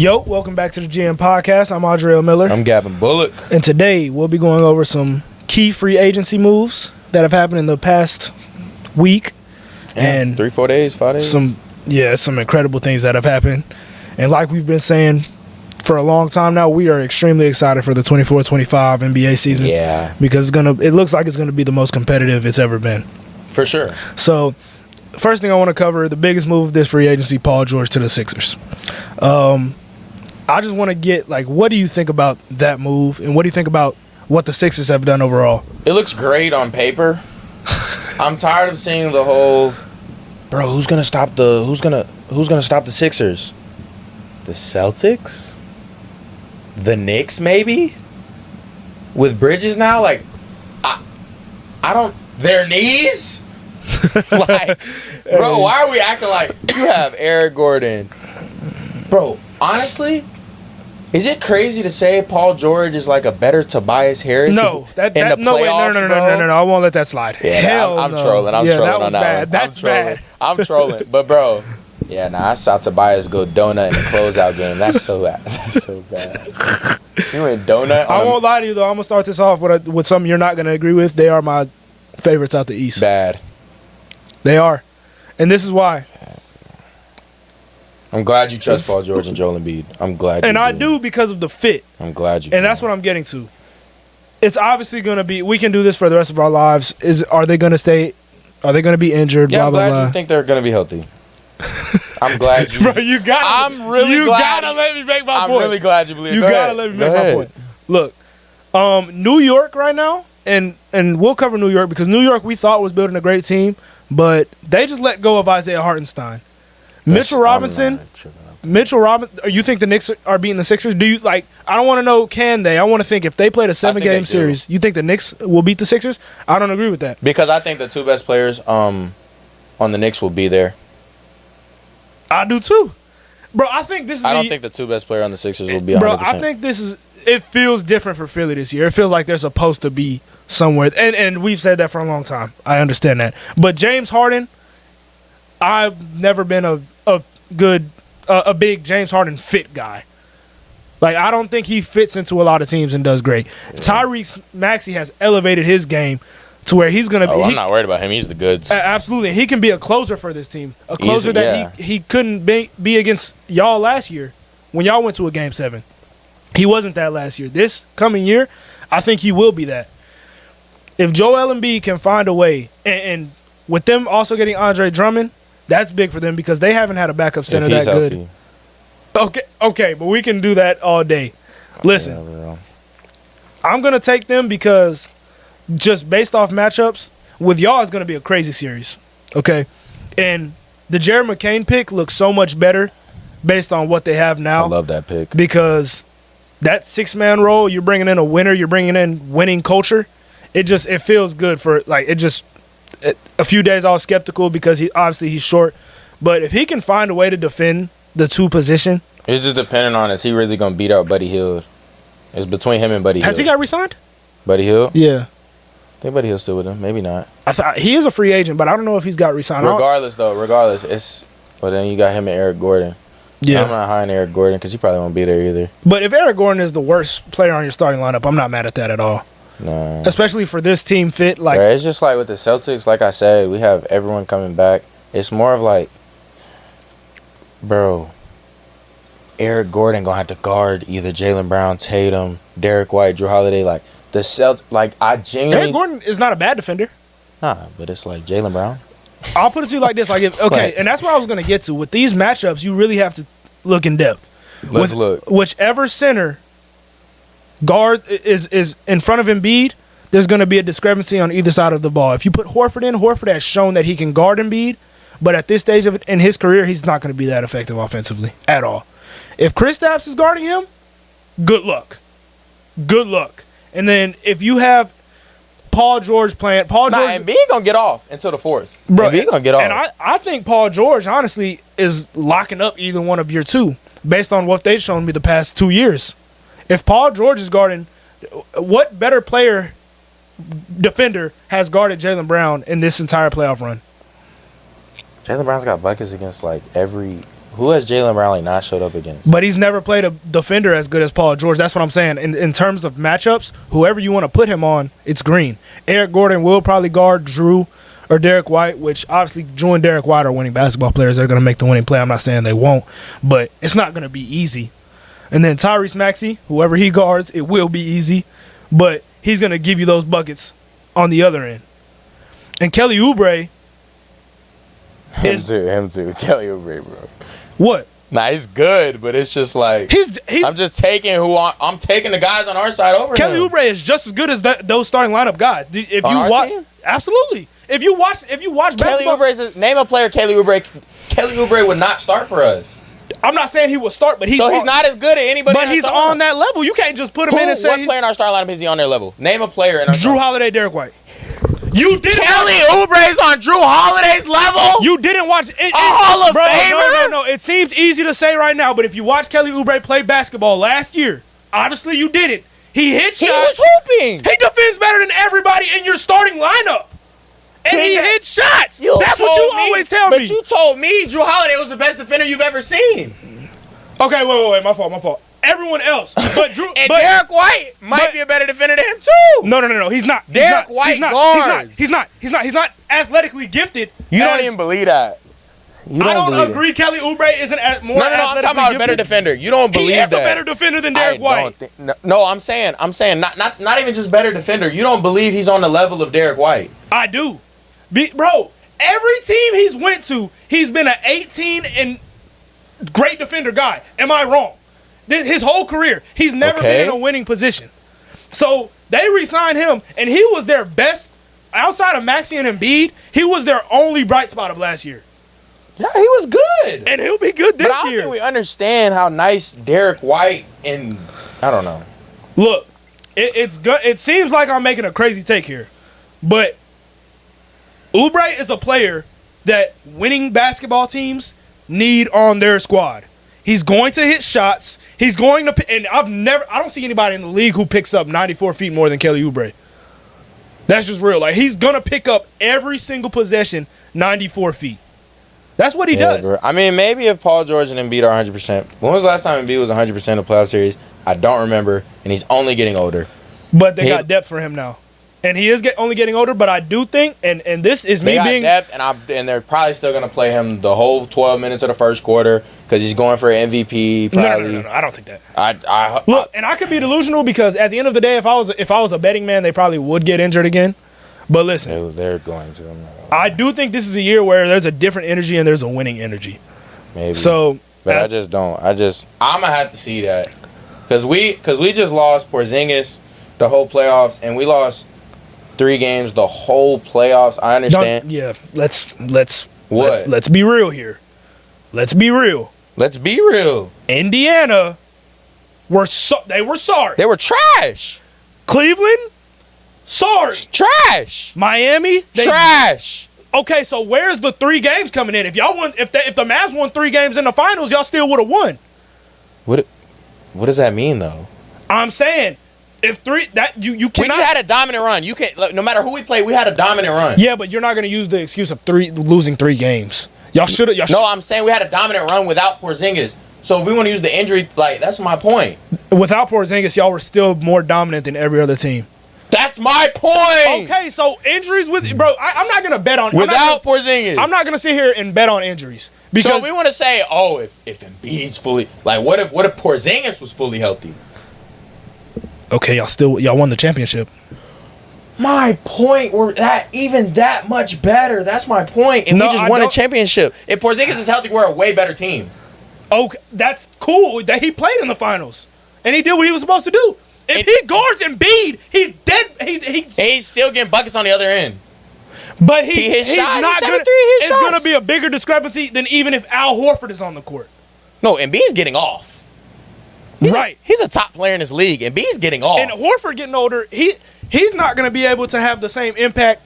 Yo, welcome back to the GM Podcast. I'm Audrey Miller. I'm Gavin Bullock. And today we'll be going over some key free agency moves that have happened in the past week. And 3-4 days, 5 days. Some incredible things that have happened. And like we've been saying for a long time now, we are extremely excited for the 24-25 NBA season. Yeah. Because it looks like it's going to be the most competitive it's ever been. For sure. So, first thing I want to cover, the biggest move of this free agency, Paul George to the Sixers. I just want to get, what do you think about that move, and what do you think about what the Sixers have done overall? It looks great on paper. I'm tired of seeing the whole, bro, who's gonna stop the Sixers? The Celtics? The Knicks, maybe? With Bridges now? I don't, their knees? Bro, why are we acting like you have Eric Gordon? Bro, honestly, is it crazy to say Paul George is like a better Tobias Harris? No, no, I won't let that slide. Yeah, Hell I'm no. trolling. I'm trolling that was on that bad. one. That's bad. I'm trolling. But bro, I saw Tobias go donut in the closeout game. That's so bad. That's so bad. You went donut. I won't lie to you though. I'm gonna start this off with something you're not gonna agree with. They are my favorites out the East. Bad. They are, and this is why. I'm glad you trust Paul George and Joel Embiid. I'm glad you And I do because of the fit. I'm glad you And that's what I'm getting to. It's obviously going to be, we can do this for the rest of our lives. Are they going to stay, are they going to be injured? Yeah, blah, I'm blah, glad blah. you think they're going to be healthy. I'm glad you. Bro, you got I'm really you glad. gotta let me make my point. I'm really glad you believe. You gotta let me make my point. Look, New York right now, and we'll cover New York because New York we thought was building a great team, but they just let go of Isaiah Hartenstein. Mitchell Robinson, you think the Knicks are beating the Sixers? Do you I don't want to know can they? I want to think if they played a 7-game series, you think the Knicks will beat the Sixers? I don't agree with that. Because I think the two best players on the Knicks will be there. I do too. Bro, I think this is I don't think the two best players on the Sixers will be 100%. Bro, I think it feels different for Philly this year. It feels like they're supposed to be somewhere. And we've said that for a long time. I understand that. But James Harden, I've never been a big James Harden fit guy. I don't think he fits into a lot of teams and does great. Yeah. Tyrese Maxey has elevated his game to where he's going to be. I'm not worried about him. He's the goods. Absolutely. He can be a closer for this team. A closer he couldn't be against y'all last year when y'all went to a Game 7. He wasn't that last year. This coming year, I think he will be that. If Joel Embiid can find a way, and with them also getting Andre Drummond, that's big for them because they haven't had a backup center that good. Okay, but we can do that all day. Listen, I'm going to take them because just based off matchups, with y'all it's going to be a crazy series. Okay? And the Jared McCain pick looks so much better based on what they have now. I love that pick. Because that 6-man role, you're bringing in a winner, you're bringing in winning culture. It feels good for, a few days I was skeptical because he's short. But if he can find a way to defend the two position. It's just depending on is he really going to beat out Buddy Hield. It's between him and Buddy Hield. Has he got re-signed? Buddy Hield? Yeah. I think Buddy Hield's still with him. Maybe not. I thought he is a free agent, but I don't know if he's got re-signed. Regardless, but then you got him and Eric Gordon. Yeah. I'm not high on Eric Gordon because he probably won't be there either. But if Eric Gordon is the worst player on your starting lineup, I'm not mad at that at all. No. Especially for this team fit. It's just with the Celtics, like I said, we have everyone coming back. It's more of bro, Eric Gordon going to have to guard either Jaylen Brown, Tatum, Derek White, Drew Holiday. The Celtics, I genuinely... Eric Gordon is not a bad defender. Nah, but it's Jaylen Brown. I'll put it to you like this. And that's what I was going to get to. With these matchups, you really have to look in depth. Let's look. Whichever center guard is in front of Embiid, there's going to be a discrepancy on either side of the ball. If you put Horford in, Horford has shown that he can guard Embiid, but at this stage in his career, he's not going to be that effective offensively at all. If Kristaps is guarding him, good luck. Good luck. And then if you have Paul George playing, Embiid going to get off until the fourth. Bro, Embiid going to get off. And I think Paul George, honestly, is locking up either one of your two based on what they've shown me the past 2 years. If Paul George is guarding, what better defender has guarded Jaylen Brown in this entire playoff run? Jaylen Brown's got buckets against Who has Jalen Brown not showed up against? But he's never played a defender as good as Paul George. That's what I'm saying. In terms of matchups, whoever you want to put him on, it's Green. Eric Gordon will probably guard Drew or Derek White, which obviously Drew and Derek White are winning basketball players. They're going to make the winning play. I'm not saying they won't, but it's not going to be easy. And then Tyrese Maxey, whoever he guards, it will be easy, but he's going to give you those buckets on the other end. And Kelly Oubre Him too. Kelly Oubre, bro. What? Nah, he's good, but it's just like he's I'm just taking I'm taking the guys on our side over Kelly him. Oubre is just as good as those starting lineup guys. If on you our watch, team? absolutely. If you watch Kelly basketball, name a player Kelly Oubre would not start for us. I'm not saying he will start, but he's not as good as anybody. But he's on that level. You can't just put him in and say what player in our starting lineup is he on their level? Name a player in our Drew Holiday, Derek White. You didn't Kelly Oubre's on Drew Holiday's level. You didn't watch it. Hall of Famer? No. It seems easy to say right now, but if you watch Kelly Oubre play basketball last year, obviously you didn't. He hit shots. He was hooping. He defends better than everybody in your starting lineup. And he hit shots. That's what you always tell me. But you told me Drew Holiday was the best defender you've ever seen. Okay, wait. My fault. Everyone else. But Drew and Derek White might be a better defender than him too. No. He's not. Derek White guards. He's not athletically gifted. You don't even believe that. I don't agree. Kelly Oubre isn't more. No. I'm talking about a better defender. You don't believe that. He is a better defender than Derek White. No, I'm saying not even just better defender. You don't believe he's on the level of Derek White. I do, bro. Every team he's went to, he's been an 18 and great defender guy. Am I wrong? His whole career, he's never been in a winning position. So they re-signed him, and he was their best outside of Maxey and Embiid. He was their only bright spot of last year. Yeah, he was good, and he'll be good this year. But I don't think we understand how nice Derek White and I don't know. Look, it seems like I'm making a crazy take here, but Oubre is a player that winning basketball teams need on their squad. He's going to hit shots. He's going to, and I don't see anybody in the league who picks up 94 feet more than Kelly Oubre. That's just real. Like, he's going to pick up every single possession 94 feet. That's what he does. Bro. I mean, maybe if Paul George and Embiid are 100%. When was the last time Embiid was 100% in a playoff series? I don't remember, and he's only getting older. But they got depth for him now. And he is only getting older, but I do think, and this is me being depth, and they're probably still going to play him the whole 12 minutes of the first quarter because he's going for an MVP. Probably. No, I don't think that. And I could be delusional because at the end of the day, if I was a betting man, they probably would get injured again. But listen, they're going to. I do think this is a year where there's a different energy and there's a winning energy. Maybe. So, but I just don't. I'm gonna have to see that because we just lost Porzingis the whole playoffs, and we lost 3 games the whole playoffs. I understand. Let's what? Let's be real here. Let's be real. Indiana they were sorry. They were trash. Cleveland, sorry. Trash. Miami, trash. Okay, so where's the 3 games coming in? If y'all won, if the Mavs won 3 games in the finals, y'all still would have won. What does that mean though? I'm saying. If 3 that you cannot. We just had a dominant run. You can't. No matter who we played, we had a dominant run. Yeah, but you're not going to use the excuse of losing 3 games. Y'all should have. No, I'm saying we had a dominant run without Porzingis. So if we want to use the injury, that's my point. Without Porzingis, y'all were still more dominant than every other team. That's my point. Okay, so injuries bro. I'm not going to bet on without Porzingis. I'm not going to sit here and bet on injuries because so we want to say, if Embiid's fully what if Porzingis was fully healthy? Okay, y'all won the championship. My point, we're that much better. That's my point. And we just won a championship. If Porzingis is healthy, we're a way better team. Okay, that's cool that he played in the finals. And he did what he was supposed to do. If he guards Embiid, he's dead. He's still getting buckets on the other end. But he's shots, not going to. It's going to be a bigger discrepancy than even if Al Horford is on the court. No, Embiid's getting off. He's a top player in this league, and B's getting off. And Horford getting older, he's not going to be able to have the same impact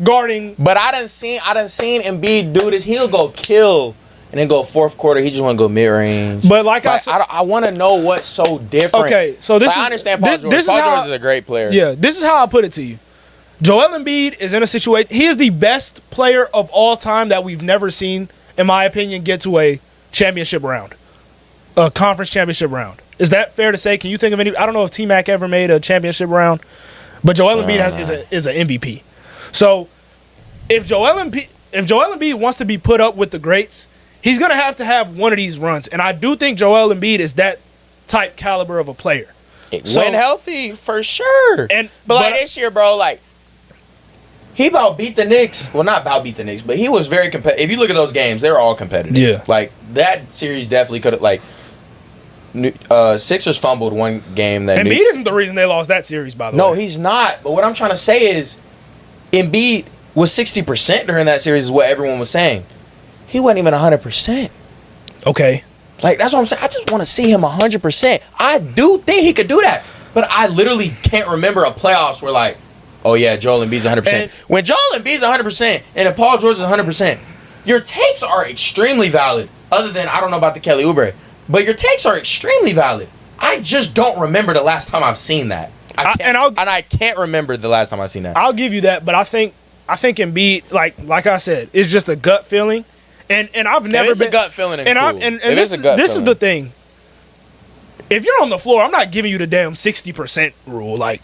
guarding. But I done seen Embiid do this. He'll go kill and then go fourth quarter. He just want to go mid range. But like I said, I want to know what's so different. Okay, so I understand Paul George. Paul George is a great player. Yeah, this is how I put it to you. Joel Embiid is in a situation. He is the best player of all time that we've never seen, in my opinion, get to a championship round, a conference championship round. Is that fair to say? Can you think of any? I don't know if T-Mac ever made a championship round, but Joel Embiid is an MVP. So if Joel Embiid wants to be put up with the greats, he's going to have one of these runs. And I do think Joel Embiid is that type caliber of a player. When healthy, for sure. But like this year, bro, like, he about beat the Knicks. Well, not about beat the Knicks, but he was very competitive. If you look at those games, they were all competitive. Yeah. Like, that series definitely could have, like, Sixers fumbled one game. Embiid isn't the reason they lost that series, by the way. No, he's not. But what I'm trying to say is Embiid was 60% during that series is what everyone was saying. He wasn't even 100%. Okay. Like, that's what I'm saying. I just want to see him 100%. I do think he could do that. But I literally can't remember a playoffs where, like, oh, yeah, Joel Embiid's 100%. When Joel Embiid's 100% and if Paul George is 100%, your takes are extremely valid. Other than, I don't know about the Kelly Oubre. But your takes are extremely valid. I just don't remember the last time I've seen that. I can't remember the last time I've seen that. I'll give you that, but I think Embiid, like I said, it's just a gut feeling. And I've never been a gut feeling. This is the thing. If you're on the floor, I'm not giving you the damn 60% rule. Like,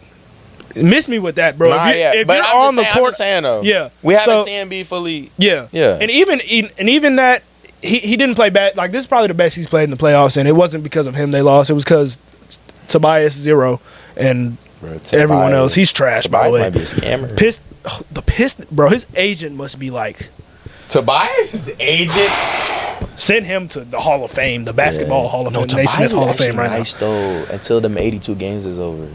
miss me with that, bro. If you're on the court, I'm just saying though. Yeah, we haven't seen Embiid fully. Yeah, yeah. And even that. He didn't play bad. Like, this is probably the best he's played in the playoffs, and it wasn't because of him they lost. It was because Tobias 0 and everyone else. He's trash, by the way. Tobias might be a scammer. Bro, his agent must be like... Tobias' agent? Send him to the Hall of Fame, the Basketball Hall of Fame, Naismith Hall of Fame right nice, though, until them 82 games is over.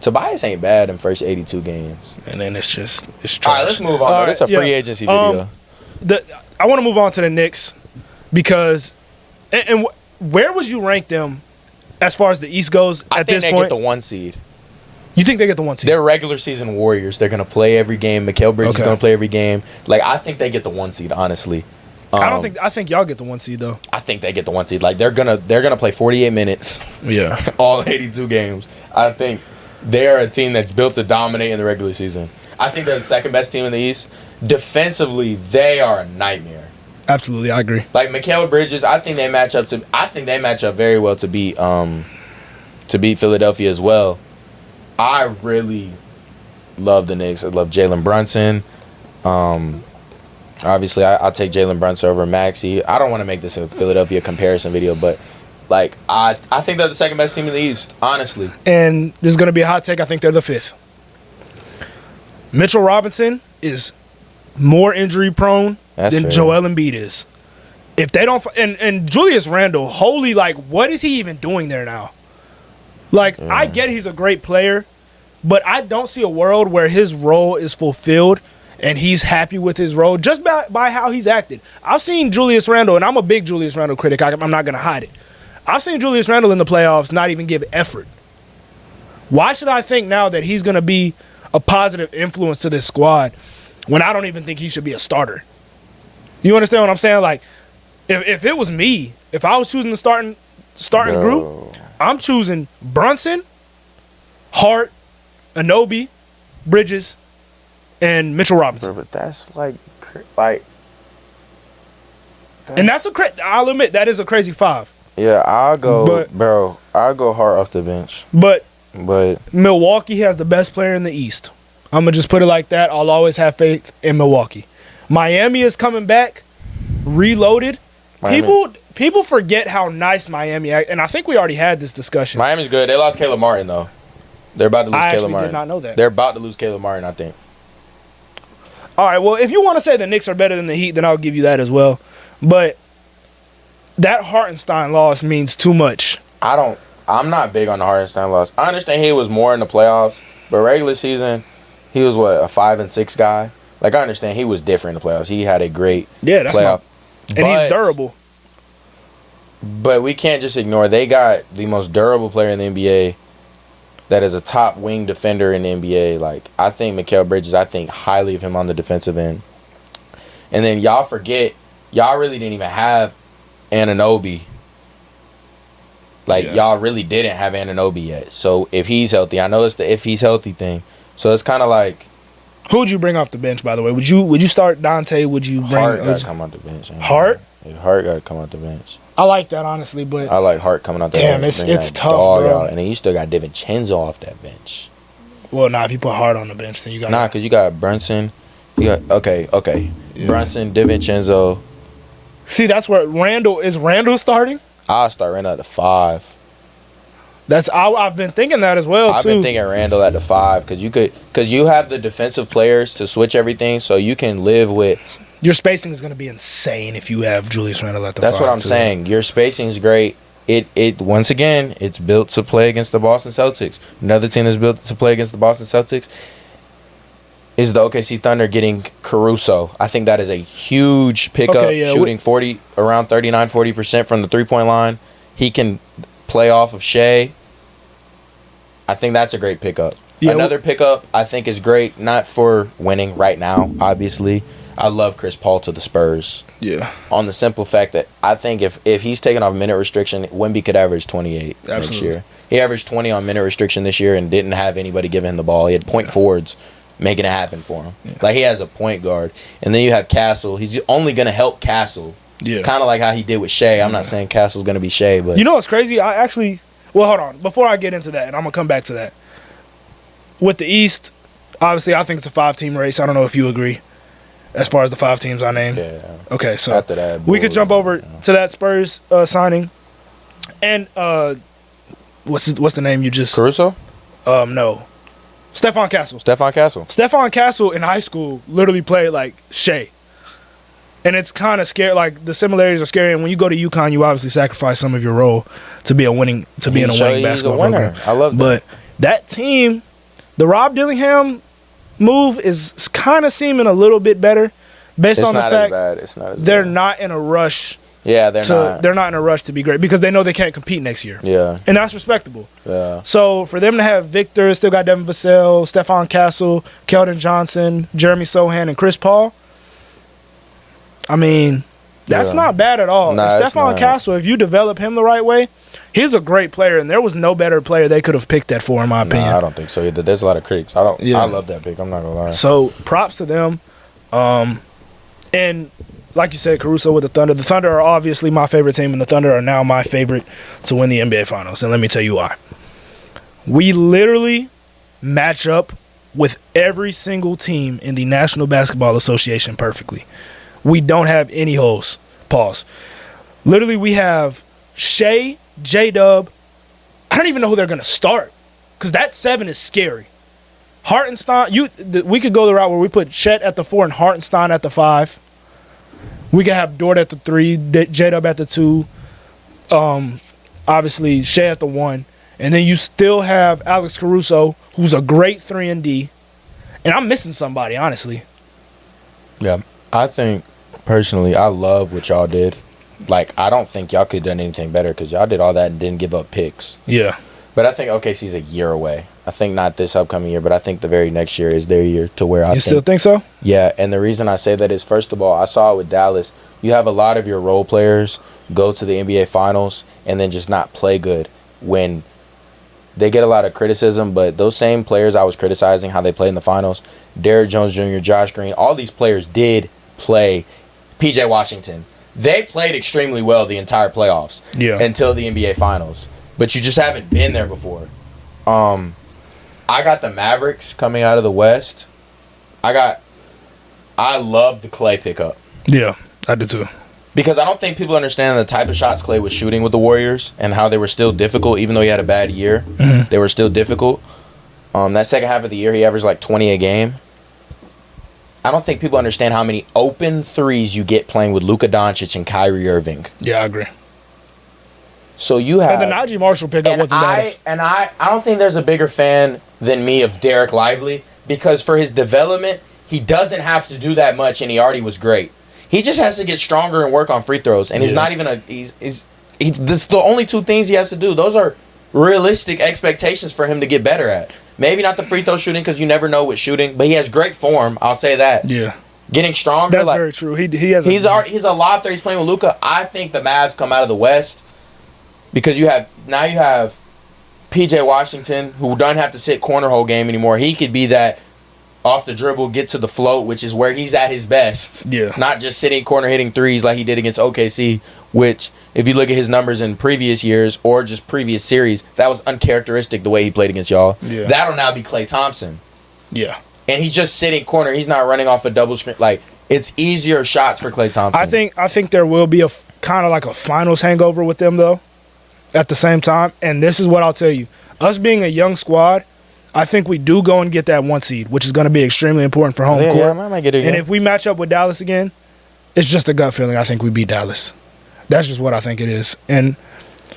Tobias ain't bad in first 82 games. And then it's trash. All right, let's move on. This is a free agency video. I want to move on to the Knicks because, and where would you rank them as far as the East goes at this point? I think they get the 1 seed. You think they get the 1 seed? They're regular season warriors. They're going to play every game. Mikal Bridges is going to play every game. Like, I think they get the 1 seed, honestly. I think y'all get the 1 seed, though. I think they get the 1 seed. Like, they're gonna play 48 minutes. Yeah. All 82 games. I think they're a team that's built to dominate in the regular season. I think they're the second best team in the East. Defensively, they are a nightmare. Absolutely, I agree. Like Mikal Bridges, I think they match up very well to beat Philadelphia as well. I really love the Knicks. I love Jalen Brunson. Obviously, I'll take Jalen Brunson over Maxey. I don't want to make this a Philadelphia comparison video, but like I think they're the second best team in the East, honestly. And this is going to be a hot take. I think they're the 5th. Mitchell Robinson is more injury prone than Joel Embiid is. If they don't, and Julius Randle, holy, like, what is he even doing there now? Like, I get he's a great player, but I don't see a world where his role is fulfilled and he's happy with his role just by how he's acted. I've seen Julius Randle, and I'm a big Julius Randle critic. I'm not going to hide it. I've seen Julius Randle in the playoffs not even give effort. Why should I think now that he's going to be a positive influence to this squad when I don't even think he should be a starter? You understand what I'm saying? Like, if it was me, if I was choosing the starting group, I'm choosing Brunson, Hart, Anunoby, Bridges, and Mitchell Robinson. But that's and that's I'll admit that is a crazy 5. Yeah, I'll go Hart off the bench. But Milwaukee has the best player in the East. I'm going to just put it like that. I'll always have faith in Milwaukee. Miami is coming back, reloaded. People forget how nice Miami, and I think we already had this discussion. Miami's good. They lost Caleb Martin, though. They're about to lose Caleb Martin. I actually did not know that. They're about to lose Caleb Martin, I think. All right, well, if you want to say the Knicks are better than the Heat, then I'll give you that as well. But that Hartenstein loss means too much. I'm not big on the Hartenstein loss. I understand he was more in the playoffs, but regular season, he was, a 5-6 guy? Like, I understand he was different in the playoffs. He had a great playoff. And he's durable. But we can't just ignore they got the most durable player in the NBA that is a top wing defender in the NBA. Like, I think Mikal Bridges, I think highly of him on the defensive end. And then y'all forget, y'all really didn't even have Anunoby. Y'all really didn't have Anunoby yet. So if he's healthy, I know it's the if he's healthy thing. So it's kind of like, who would you bring off the bench, by the way? Would you start Dante? Would you bring Hart? Come off the bench. Hart? Hart got to come out the bench. I like that, honestly, but I like Hart coming out the bench. Damn, it's tough, bro. Out. And then you still got DiVincenzo off that bench. Well, if you put Hart on the bench, then you got because you got Brunson. You got yeah. Brunson, DiVincenzo. See, that's where Randall starting? I'll start Randall at the 5. I've been thinking that as well, I've been thinking Randall at the 5 because you have the defensive players to switch everything, so you can live with. Your spacing is going to be insane if you have Julius Randle at the 5. That's what I'm saying. Your spacing is great. It once again, it's built to play against the Boston Celtics. Another team that's built to play against the Boston Celtics is the OKC Thunder getting Caruso. I think that is a huge pickup, shooting around 39-40% from the 3-point line. He can play off of Shea. I think that's a great pickup. Yeah, another pickup I think is great, not for winning right now, obviously. I love Chris Paul to the Spurs. Yeah. On the simple fact that I think if he's taking off minute restriction, Wemby could average 28 next year. He averaged 20 on minute restriction this year and didn't have anybody giving him the ball. He had point forwards making it happen for him. Yeah. Like, he has a point guard. And then you have Castle. He's only going to help Castle. Yeah. Kind of like how he did with Shea. I'm not saying Castle's going to be Shea, but... You know what's crazy? Well, hold on. Before I get into that, and I'm going to come back to that. With the East, obviously, I think it's a 5-team race. I don't know if you agree. As far as the 5 teams I named. Yeah. Okay, so after that, we could jump over to that Spurs signing. And what's the name you just... Caruso? No. Stephon Castle. Stephon Castle in high school literally played like Shea. And it's kind of scary. Like, the similarities are scary. And when you go to UConn, you obviously sacrifice some of your role to be in a winning basketball program. I love that. But that team, the Rob Dillingham move is kind of seeming a little bit better based on the fact they're not in a rush. Yeah, they're not in a rush to be great because they know they can't compete next year. Yeah. And that's respectable. Yeah. So for them to have Victor, still got Devin Vassell, Stephon Castle, Keldon Johnson, Jeremy Sohan, and Chris Paul, I mean, that's not bad at all. Nah, Stephon Castle, if you develop him the right way, he's a great player, and there was no better player they could have picked that for, in my opinion. I don't think so either. There's a lot of critics. I love that pick. I'm not gonna lie. So props to them. And like you said, Caruso with the Thunder. The Thunder are obviously my favorite team, and the Thunder are now my favorite to win the NBA Finals. And let me tell you why. We literally match up with every single team in the National Basketball Association perfectly. We don't have any holes. Pause. Literally, we have Shea, J-Dub. I don't even know who they're going to start because that 7 is scary. Hartenstein, we could go the route where we put Chet at the 4 and Hartenstein at the 5. We could have Dort at the 3, J-Dub at the 2. Obviously, Shea at the 1. And then you still have Alex Caruso, who's a great 3-and-D. And I'm missing somebody, honestly. Yeah, I think... Personally, I love what y'all did. Like, I don't think y'all could have done anything better because y'all did all that and didn't give up picks. Yeah. But I think OKC's a year away. I think not this upcoming year, but I think the very next year is their year to where You still think so? Yeah, and the reason I say that is, first of all, I saw it with Dallas. You have a lot of your role players go to the NBA Finals and then just not play good when they get a lot of criticism, but those same players I was criticizing how they played in the Finals, Derrick Jones Jr., Josh Green, all these players did play. PJ Washington. They played extremely well the entire playoffs until the NBA Finals. But you just haven't been there before. I got the Mavericks coming out of the West. I love the Klay pickup. Yeah, I do too. Because I don't think people understand the type of shots Klay was shooting with the Warriors and how they were still difficult, even though he had a bad year. Mm-hmm. They were still difficult. That second half of the year, he averaged like 20 a game. I don't think people understand how many open threes you get playing with Luka Doncic and Kyrie Irving. Yeah, I agree. So you have... And the Najee Marshall pickup wasn't bad. And I don't think there's a bigger fan than me of Derek Lively because for his development, he doesn't have to do that much and he already was great. He just has to get stronger and work on free throws. And he's not even this is the only 2 things he has to do. Those are realistic expectations for him to get better at. Maybe not the free throw shooting because you never know with shooting, but he has great form. I'll say that. Yeah, getting stronger. That's very true. He's a lot there. He's playing with Luka. I think the Mavs come out of the West because you have PJ Washington who doesn't have to sit corner hole game anymore. He could be that off the dribble, get to the float, which is where he's at his best. Yeah. Not just sitting corner hitting threes like he did against OKC, which, if you look at his numbers in previous years or just previous series, that was uncharacteristic the way he played against y'all. Yeah. That'll now be Klay Thompson. Yeah. And he's just sitting corner. He's not running off a double screen. Like, it's easier shots for Klay Thompson. I think there will be a kind of like a finals hangover with them, though, at the same time. And this is what I'll tell you. Us being a young squad, I think we do go and get that 1 seed, which is going to be extremely important for home court. Yeah, I might get it again. And if we match up with Dallas again, it's just a gut feeling. I think we beat Dallas. That's just what I think it is. And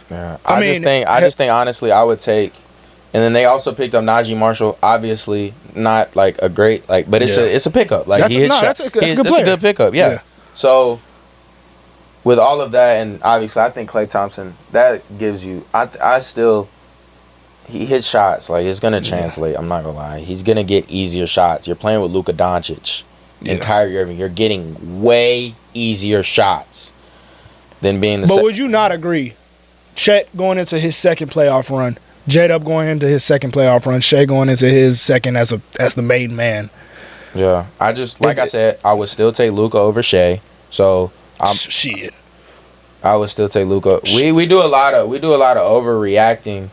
yeah, I just think honestly, I would take. And then they also picked up Najee Marshall. Obviously, not like a great but it's a pickup. Like that's a good pickup. Yeah. So with all of that, and obviously, I think Klay Thompson, that gives you. He hits shots. Like, it's gonna translate. I'm not gonna lie. He's gonna get easier shots. You're playing with Luka Doncic and Kyrie Irving. You're getting way easier shots than being the. But would you not agree? Chet going into his second playoff run. J-Dub going into his second playoff run. Shea going into his second as the main man. Yeah, I said, I would still take Luka over Shea. So shit. I would still take Luka. We do a lot of overreacting,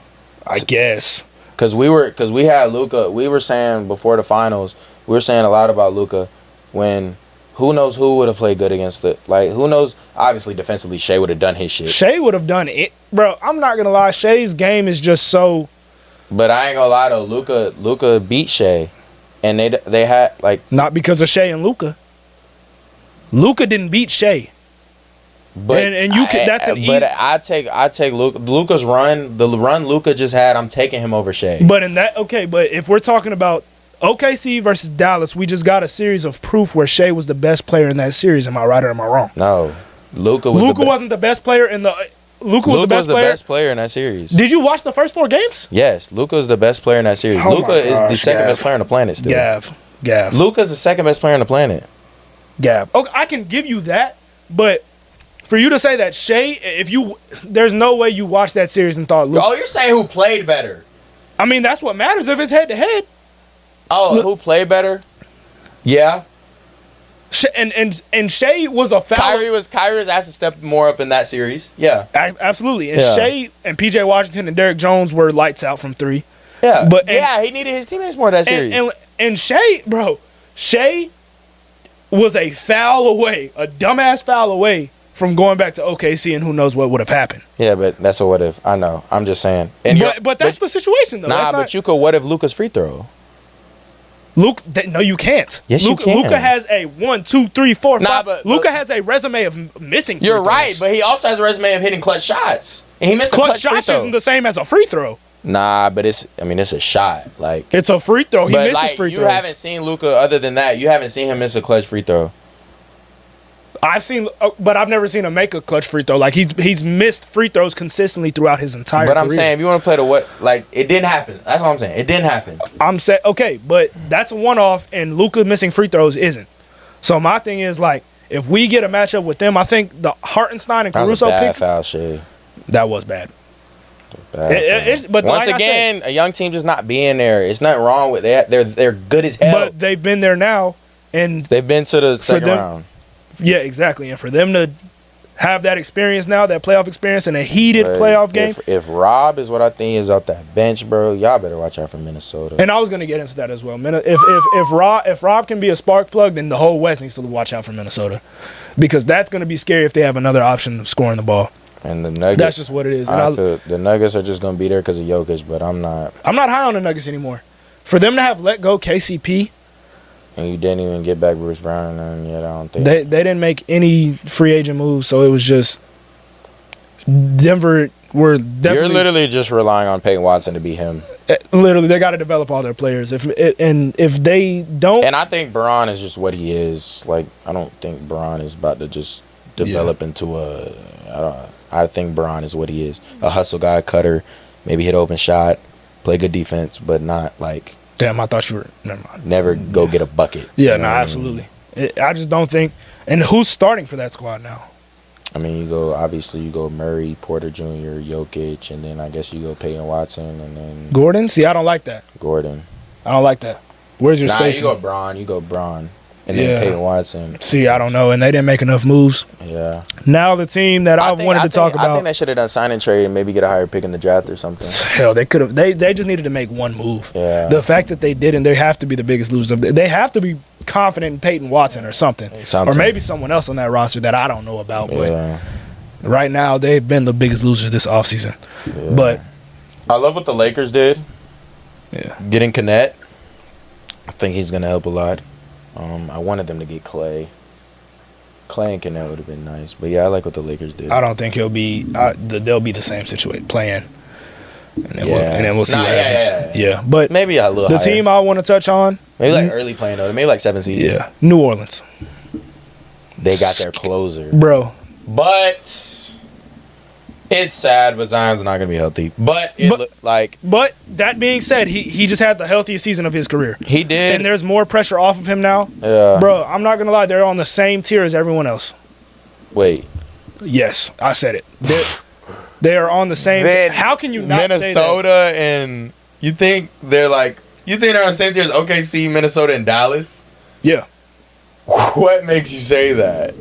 I guess. Because we had Luka. We were saying before the finals, we were saying a lot about Luka. When who knows who would have played good against it? Like, who knows? Obviously, defensively, Shea would have done his shit. Shea would have done it, bro. I'm not gonna lie. Shea's game is just so. But I ain't gonna lie though. Luka beat Shea, and they had like not because of Shea and Luka. Luka didn't beat Shea. But and you can. That's an. But I take Luka's run. The run Luka just had. I'm taking him over Shea. But in that But if we're talking about OKC versus Dallas, we just got a series of proof where Shea was the best player in that series. Am I right or am I wrong? No, Luka wasn't the best player in the. Luka was the best player in that series. Did you watch the first 4 games? Yes, Luka is the best player in that series. Luka is the second best player on the planet still. Gav. Luka is the second best player on the planet. Gav. Okay, I can give you that, but for you to say that Shea, there's no way you watched that series and thought Luka. Oh, you're saying who played better? I mean, that's what matters if it's head to head. Oh, who played better? Yeah. And Shea was a foul. Kyrie was asked to step more up in that series. Yeah. Absolutely. And Shea and PJ Washington and Derrick Jones were lights out from 3. Yeah. He needed his teammates more that series. And Shea was a foul away, a dumbass foul away from going back to OKC, and who knows what would have happened. Yeah, but that's a what if. I know. I'm just saying. But that's the situation, though. But you could what if Luka's free throw? No, you can't. Yes, you can. Luka has a 1, 2, 3, 4, 5. But Luka has a resume of missing free You're throws. right, but he also has a resume of hitting clutch shots. And he missed a clutch shots isn't the same as a free throw. Nah, but it's a shot. Like, it's a free throw. He misses free throws. You haven't seen Luka other than that. You haven't seen him miss a clutch free throw. But I've never seen him make a clutch free throw. Like, he's missed free throws consistently throughout his entire career. But I'm saying, if you want to play it didn't happen. That's all I'm saying. It didn't happen. I'm saying, okay, but that's a one-off, and Luka missing free throws isn't. So my thing is, like, if we get a matchup with them, I think the Hartenstein and Caruso pick. That was a bad foul, Shea. That was bad. But once again, a young team just not being there. It's nothing wrong with that. They're good as hell. But they've been there now, and they've been to the second round. Yeah, exactly. And for them to have that experience now, that playoff experience, in a heated playoff game. If Rob is what I think is off that bench, bro, y'all better watch out for Minnesota. And I was gonna get into that as well. If Rob can be a spark plug, then the whole West needs to watch out for Minnesota, because that's gonna be scary if they have another option of scoring the ball. And the Nuggets, that's just what it is. I feel the Nuggets are just gonna be there because of Jokic, but I'm not high on the Nuggets anymore. For them to have let go KCP. And you didn't even get back Bruce Brown and yet I don't think they didn't make any free agent moves, so it was just Denver were definitely. You're literally just relying on Peyton Watson to be him. Literally, they got to develop all their players. If they don't, and I think Braun is just what he is. Like, I don't think Braun is about to just develop into I think Braun is what he is: a hustle guy, cutter, maybe hit open shot, play good defense, but not like. Damn, I thought you were. Never mind. Never go get a bucket. Yeah, absolutely. I just don't think. And who's starting for that squad now? I mean, you go Murray, Porter Jr., Jokic, and then I guess you go Peyton Watson, and then Gordon. See, I don't like that. Gordon. I don't like that. Where's your Nah, spacing? you go Braun. And then Peyton Watson. See, I don't know. And they didn't make enough moves. Yeah. Now the team that I wanted to talk about. I think they should have done sign and trade and maybe get a higher pick in the draft or something. Hell, they could have. They just needed to make one move. Yeah. The fact that they didn't, they have to be the biggest losers. They have to be confident in Peyton Watson or something. Or maybe someone else on that roster that I don't know about. But right now, they've been the biggest losers this offseason. Yeah. But I love what the Lakers did. Yeah. Getting Knet. I think he's going to help a lot. I wanted them to get Clay. Clay and Knet would have been nice. But, yeah, I like what the Lakers did. I don't think they'll be the same situation, playing. And then we'll see what happens. Yeah. But maybe a little the higher. team I want to touch on. Maybe like early playing, though. Maybe like 7 seed. Yeah. New Orleans. They got their closer. Bro. But it's sad, but Zion's not going to be healthy. But that being said, he just had the healthiest season of his career. He did. And there's more pressure off of him now. Yeah. Bro, I'm not going to lie. They're on the same tier as everyone else. Wait. Yes, I said it. They're on the same tier. How can you not say that? Minnesota and you think they're on the same tier as OKC, Minnesota, and Dallas? Yeah. What makes you say that?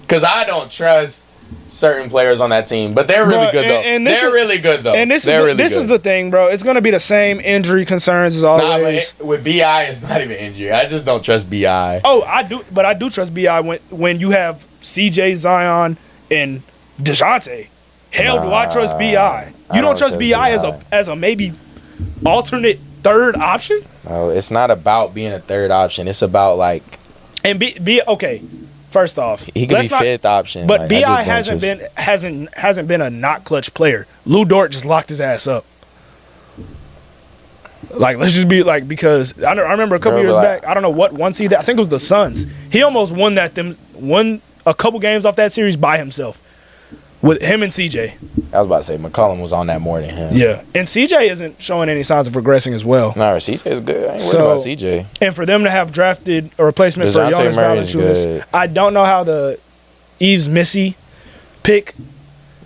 Because I don't trust certain players on that team, but they're really good though. And they're really good though. And this is the thing, bro. It's going to be the same injury concerns as always. With BI, it's not even injury. I just don't trust BI. Oh, I do, but I do trust BI when you have CJ, Zion, and DeJounte. Hell, do I trust BI? You don't trust BI as a maybe alternate third option? No, it's not about being a third option. It's about okay. First off, he could be fifth option, but BI hasn't been a not clutch player. Lou Dort just locked his ass up. Let's just be because I remember a couple years back. I don't know what one seed. I think it was the Suns. He almost won a couple games off that series by himself with him and CJ. I was about to say McCollum was on that more than him. Yeah, and CJ isn't showing any signs of progressing as well. No, CJ is good. I ain't worried about CJ. And for them to have drafted a replacement for Jonas Valanciunas, I don't know how the Yves Missy pick.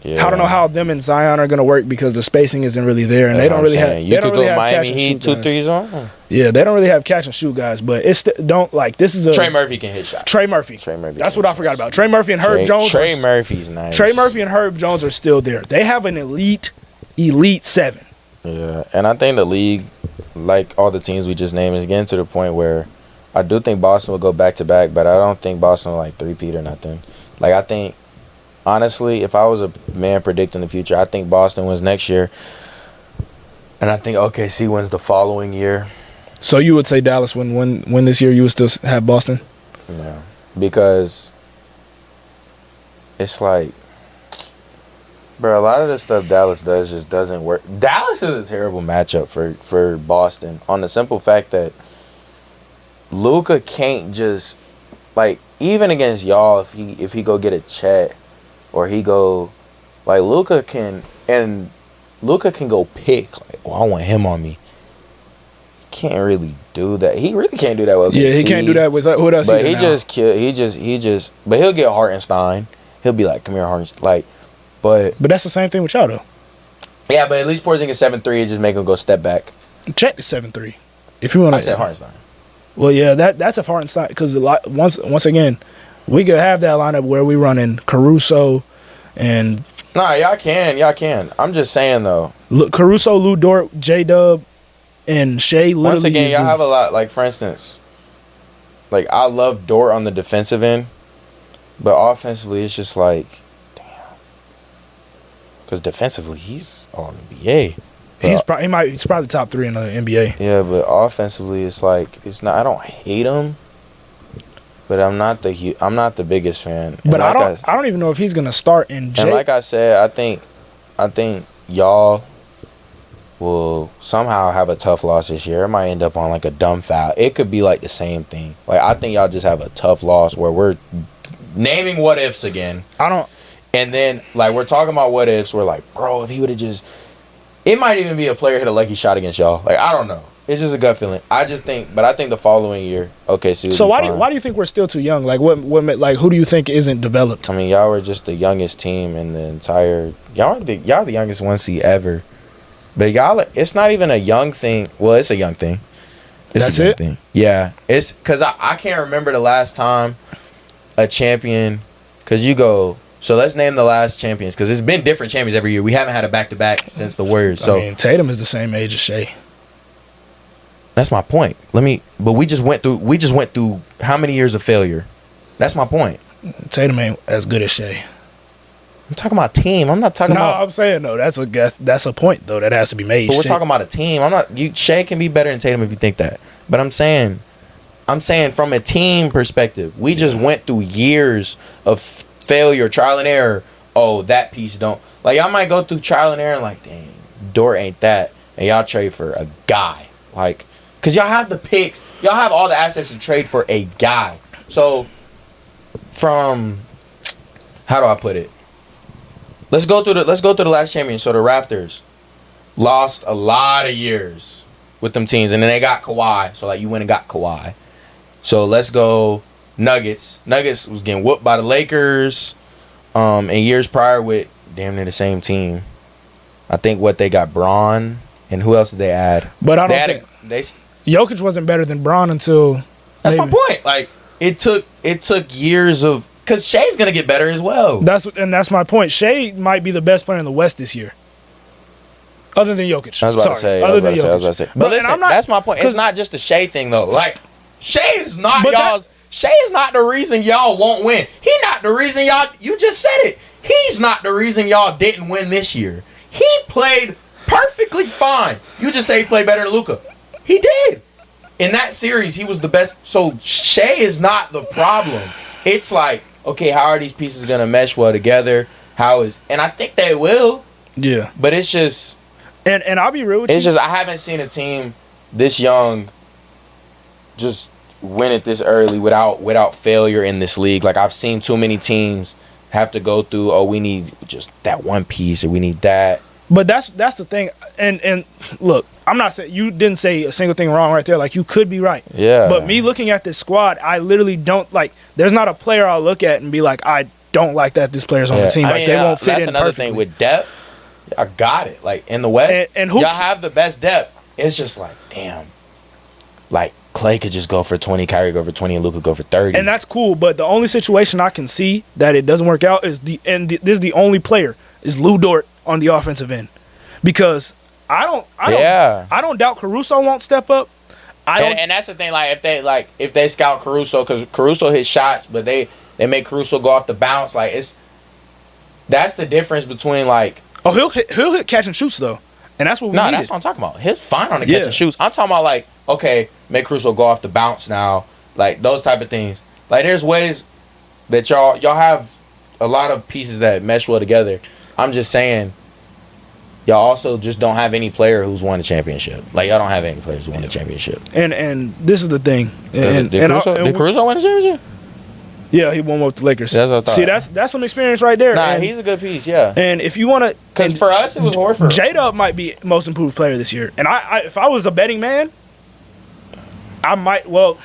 Yeah. I don't know how them and Zion are going to work because the spacing isn't really there, and they don't really have. You could go Miami Heat 2 3s on. Yeah, they don't really have catch and shoot guys, but it's this is a Trey Murphy can hit shots. Trey Murphy. That's what I forgot about. Trey Murphy and Herb Jones. Trey Murphy's nice. Trey Murphy and Herb Jones are still there. They have an elite 7. Yeah, and I think the league, like all the teams we just named, is getting to the point where I do think Boston will go back to back, but I don't think Boston will three-peat or nothing. I think, honestly, if I was a man predicting the future, I think Boston wins next year, and I think OKC wins the following year. So you would say Dallas win this year? You would still have Boston? Yeah, because it's bro, a lot of the stuff Dallas does just doesn't work. Dallas is a terrible matchup for Boston on the simple fact that Luka can't just even against y'all if he go get a check or he go Luka can go pick I want him on me. Can't really do that. He really can't do that with OKC. Yeah, he can't do that with who else. But but he'll get Hartenstein. He'll be come here, Hartenstein. But that's the same thing with y'all though. Yeah, but at least Porzingis 7-3 and just make him go step back. Check the 7-3. If you want to. I said Hartenstein. Well, yeah, that's if Hartenstein because once again, we could have that lineup where we running Caruso and. Nah, y'all can. I'm just saying though. Look, Caruso, Lou Dort, J-Dub, and Shea. Once again, y'all have a lot. For instance, I love Dort on the defensive end, but offensively, it's just damn. Because defensively, he's all NBA. He's probably top 3 in the NBA. Yeah, but offensively, it's it's not. I don't hate him, but I'm not the biggest fan. But I don't even know if he's gonna start in. And like I said, I think y'all will somehow have a tough loss this year. It might end up on a dumb foul. It could be the same thing. I think y'all just have a tough loss where we're naming what ifs again. And then we're talking about what ifs. We're bro, if he would have just. It might even be a player hit a lucky shot against y'all. I don't know. It's just a gut feeling. I think the following year, OKC. So why do you think we're still too young? Who do you think isn't developed? I mean, y'all were just the youngest team in the entire. Y'all the youngest 1 seed ever. But y'all, it's not even a young thing. Well, it's a young thing. That's it? Thing. Yeah. It's because I can't remember the last time a champion, because you go, so let's name the last champions, because it's been different champions every year. We haven't had a back-to-back since the Warriors. So I mean, Tatum is the same age as Shea. That's my point. But we just went through how many years of failure? That's my point. Tatum ain't as good as Shea. I'm talking about team. I'm not talking about. No, I'm saying though that's a point though that has to be made. But we're talking about a team. Shea can be better than Tatum if you think that. But I'm saying from a team perspective, we just went through years of failure, trial and error. Oh, that piece don't. Like, y'all might go through trial and error and like, dang, Dort ain't that. And y'all trade for a guy. Like, because y'all have the picks. Y'all have all the assets to trade for a guy. So, from, how do I put it? Let's go through the last champion. So, the Raptors lost a lot of years with them teams. And then they got Kawhi. So, like, you went and got Kawhi. So, let's go Nuggets. Nuggets was getting whooped by the Lakers and years prior with damn near the same team. I think they got Braun, and who else did they add? But I don't think Jokic wasn't better than Braun until. That's my point. Like, it took years of, because Shea's gonna get better as well. That's my point. Shea might be the best player in the West this year. Other than Jokic. I was about to say. But listen, that's my point. It's not just a Shea thing though. Like, Shea is not y'all's. Shea is not the reason y'all won't win. He not the reason y'all. You just said it. He's not the reason y'all didn't win this year. He played perfectly fine. You just say he played better than Luka. He did. In that series, he was the best. So Shea is not the problem. It's like, okay, how are these pieces gonna mesh well together? And I think they will. Yeah. But it's just. And I'll be real with you. It's just I haven't seen a team this young just win it this early without failure in this league. Like, I've seen too many teams have to go through, we need just that one piece, or we need that. But that's the thing. And look, I'm not saying you didn't say a single thing wrong right there. Like, you could be right. Yeah. But me looking at this squad, I literally don't like. There's not a player I'll look at and be like, I don't like that this player's on the team. Like, they won't fit in perfectly. That's another thing with depth. I got it. Like, in the West, and y'all have the best depth. It's just like, damn. Like, Clay could just go for 20, Kyrie go for 20, and Luka go for 30. And that's cool, but the only situation I can see that it doesn't work out is this is the only player is Lou Dort on the offensive end, because I don't doubt Caruso won't step up. And that's the thing. Like, if they scout Caruso, because Caruso hits shots, but they make Caruso go off the bounce. Like, that's the difference between like. Oh, he'll hit catch and shoots though, and that's what we needed. That's what I'm talking about. He's fine on the catch and shoots. I'm talking about like, okay, make Caruso go off the bounce now, like those type of things. Like, there's ways that y'all have a lot of pieces that mesh well together. I'm just saying, y'all also just don't have any player who's won a championship. Like, y'all don't have any players who won a championship. And this is the thing. Did Caruso win a championship? Yeah, he won with the Lakers. That's what I thought. See, that's some experience right there. Nah, he's a good piece, yeah. And if you want to... Because for us, it was Horford. J-Dub might be most improved player this year. And I if I was a betting man, I might... Well,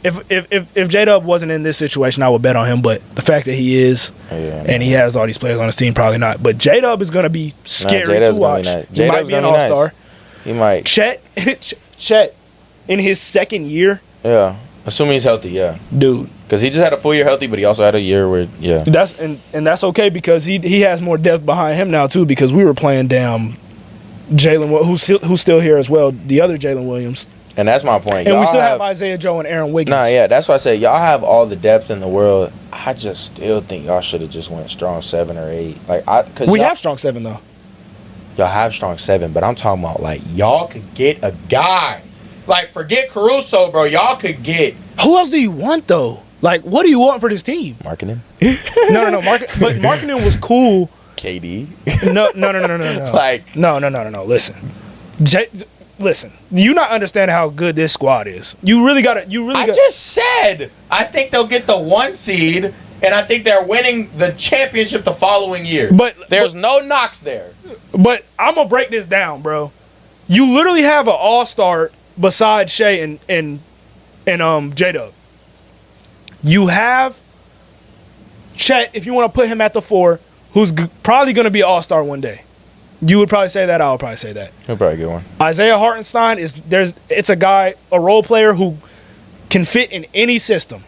if J-Dub wasn't in this situation, I would bet on him. But the fact that he is, and he has all these players on his team, probably not. But J-Dub is going to be scary to watch. He might be an all-star. He might. Chet, in his second year... Yeah. Assuming he's healthy, yeah. Dude. Because he just had a full year healthy, but he also had a year where, yeah. That's okay, because he has more depth behind him now, too, because we were playing down Jalen, who's still here as well, the other Jalen Williams. And that's my point. And we still have Isaiah Joe and Aaron Wiggins. Nah, yeah, that's why I say y'all have all the depth in the world. I just still think y'all should have just went strong 7 or 8. We have strong 7, though. Y'all have strong 7, but I'm talking about, like, y'all could get a guy. Like, forget Caruso, bro. Y'all could get... Who else do you want, though? Like, what do you want for this team? Marketing? No. But marketing was cool. KD? No. Like... No. Listen. Listen. You not understand how good this squad is. You really got to... I just said, I think they'll get the 1 seed, and I think they're winning the championship the following year. But there's no knocks there. But I'm going to break this down, bro. You literally have an all-star besides Shea and J-Dub. You have Chet, if you want to put him at the 4, who's probably going to be an all-star one day. You would probably say that. I would probably say that. He'll probably get one. Isaiah Hartenstein it's a guy, a role player who can fit in any system.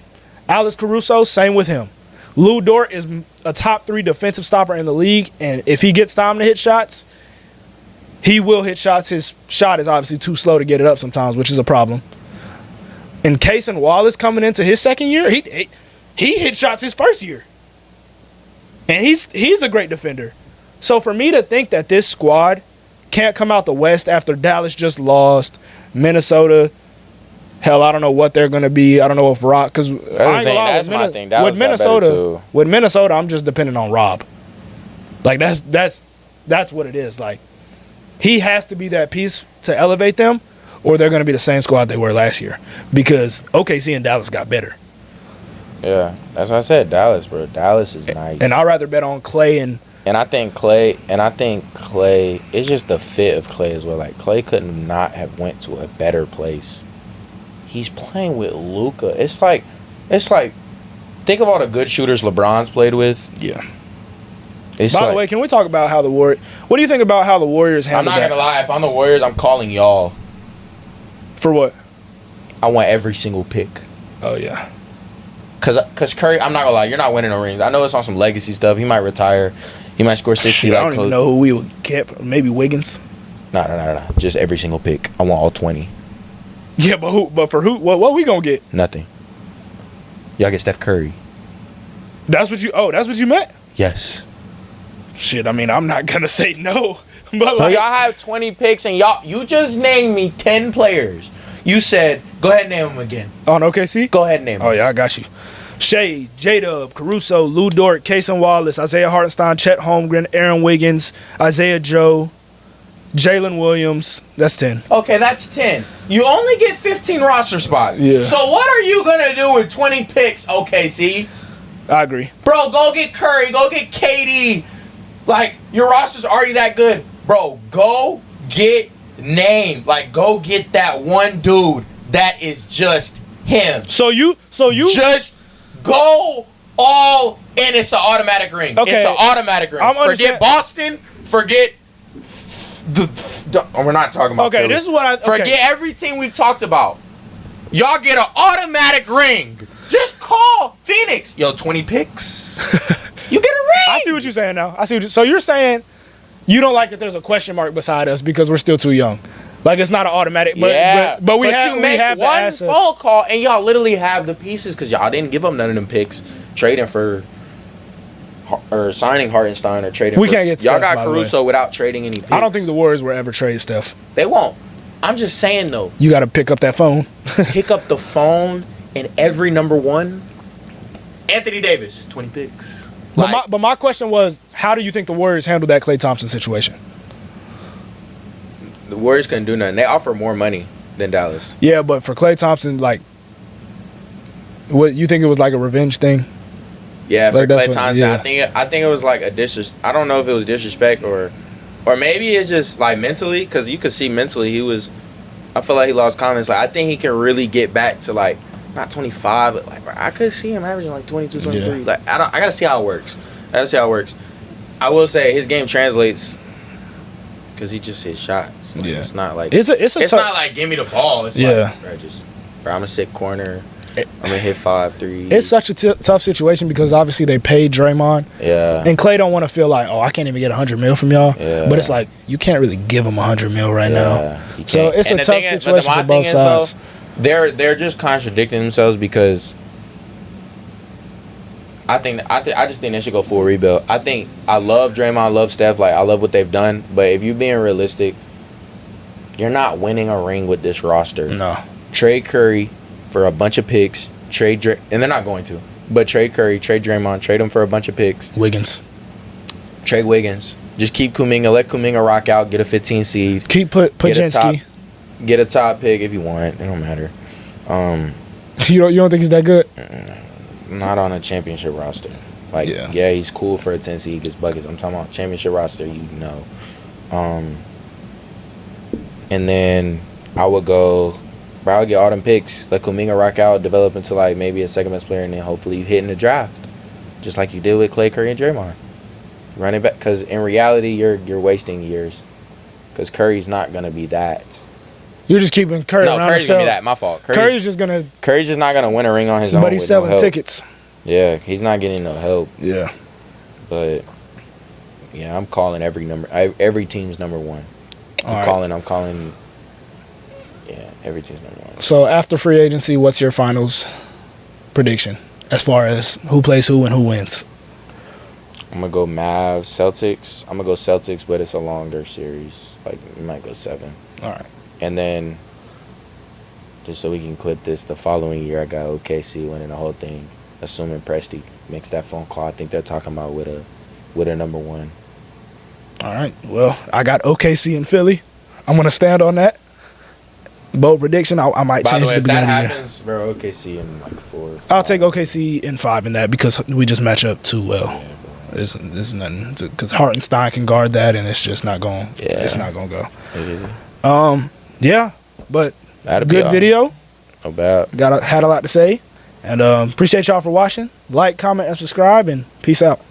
Alex Caruso, same with him. Lou Dort is a top 3 defensive stopper in the league, and if he gets time to hit shots, he will hit shots. His shot is obviously too slow to get it up sometimes, which is a problem. And Cason Wallace coming into his second year, he hit shots his first year. And he's a great defender. So for me to think that this squad can't come out the West after Dallas just lost, Minnesota, hell, I don't know what they're going to be. I don't know if Rob, because that's my thing. With Minnesota, I'm just depending on Rob. Like that's what it is. Like he has to be that piece to elevate them, or they're going to be the same squad they were last year. Because OKC and Dallas got better. Yeah, that's what I said. Dallas, bro. Dallas is nice. And I'd rather bet on Clay and I think Clay, it's just the fit of Clay as well. Like Clay could not have went to a better place. He's playing with Luka. It's like think of all the good shooters LeBron's played with. Yeah. By the way, can we talk about how what do you think about how the Warriors handled that? I'm not going to lie. If I'm the Warriors, I'm calling y'all. For what? I want every single pick. Oh, yeah. Because Curry, I'm not going to lie, you're not winning no rings. I know it's on some legacy stuff. He might retire. He might score 60. I don't even know who we would get. Maybe Wiggins? No. Just every single pick. I want all 20. Yeah, but for who? What we going to get? Nothing. Y'all get Steph Curry. That's what you meant? Yes. Shit, I mean, I'm not going to say no. But y'all have 20 picks, and you just named me 10 players. You said, go ahead and name them again. On OKC? Go ahead and name them. Oh, yeah, I got you. Shea, J-Dub, Caruso, Lou Dort, Cason Wallace, Isaiah Hartenstein, Chet Holmgren, Aaron Wiggins, Isaiah Joe, Jalen Williams. That's 10. Okay, that's 10. You only get 15 roster spots. Yeah. So what are you going to do with 20 picks, OKC? I agree. Bro, go get Curry. Go get KD. Like, your roster's already that good. Bro, go get named. Like, go get that one dude that is just him. So you just go all in. It's an automatic ring. Okay. It's an automatic ring. Forget Boston. Forget we're not talking about Philly. This is what I forget every team we've talked about. Y'all get an automatic ring. Just call Phoenix. Yo, 20 picks. You get a ring. I see what you're saying now. So you're saying you don't like that there's a question mark beside us because we're still too young. Like it's not an automatic. But we have one the phone call and y'all literally have the pieces because y'all didn't give up none of them picks trading for or signing Hartenstein or trading. We can't get y'all Steph, got Caruso without trading any picks. I don't think the Warriors will ever trade Steph. They won't. I'm just saying though. You got to pick up that phone. Pick up the phone and every number one. Anthony Davis, 20 picks. But my question was, how do you think the Warriors handled that Klay Thompson situation? The Warriors couldn't do nothing. They offer more money than Dallas. Yeah, but for Klay Thompson, like, what you think it was like a revenge thing? Yeah, for Klay Thompson, yeah. I think it was like a I don't know if it was disrespect or maybe it's just like mentally, because you could see mentally he was. I feel like he lost confidence. Like I think he can really get back to like not 25, but like I could see him averaging like 22, 23. Yeah. Like I gotta see how it works. I will say his game translates because he just hits shots. Like, yeah, it's not like it's not like give me the ball. It's like bro, I'm a sick corner. I'm gonna hit 5 3s. It's such a tough situation because obviously they paid Draymond. Yeah. And Klay don't want to feel like, oh, I can't even get $100 million from y'all. Yeah. But it's like you can't really give him $100 million right now. So it's a tough situation for both sides. They're just contradicting themselves because I just think they should go full rebuild. I love Draymond, I love Steph, like I love what they've done. But if you're being realistic, you're not winning a ring with this roster. No. Trade Curry for a bunch of picks, and they're not going to. But trade Curry, trade Draymond, trade him for a bunch of picks. Trade Wiggins. Just keep Kuminga, let Kuminga rock out, get a 15 seed. Keep Pudzianski. Get a top pick if you want. It don't matter. You don't think he's that good? Not on a championship roster. Like yeah he's cool for a 10 seed, gets buckets. I'm talking about championship roster, you know. And then I would get all them picks. Let Kuminga rock out, develop into like maybe a second best player, and then hopefully you hit in the draft, just like you did with Klay, Curry, and Draymond. Running back, because in reality, you're wasting years. Because Curry's not gonna be that. You're just keeping Curry around. No, Curry's gonna be that. My fault. Curry's just gonna. Curry's just not gonna win a ring on his own. But he's selling tickets. Yeah, he's not getting no help. Yeah. But yeah, I'm calling every team's number one. I'm calling. Yeah, every team's number one. So after free agency, what's your finals prediction as far as who plays who and who wins? I'm gonna go Mavs, Celtics. I'm gonna go Celtics, but it's a longer series. Like we might go 7. All right. And then, just so we can clip this, the following year I got OKC winning the whole thing. Assuming Presti makes that phone call, I think they're talking about with a number 1. All right. Well, I got OKC in Philly. I'm gonna stand on that. Bold prediction. I might change the beginning of the year. Bro, OKC in like 4. I'll take OKC in 5 in that because we just match up too well. Yeah, it's nothing because Hartenstein can guard that, and it's just not going. Yeah, it's not gonna go. Yeah, but good video. No bad. Had a lot to say, and appreciate y'all for watching. Like, comment, and subscribe, and peace out.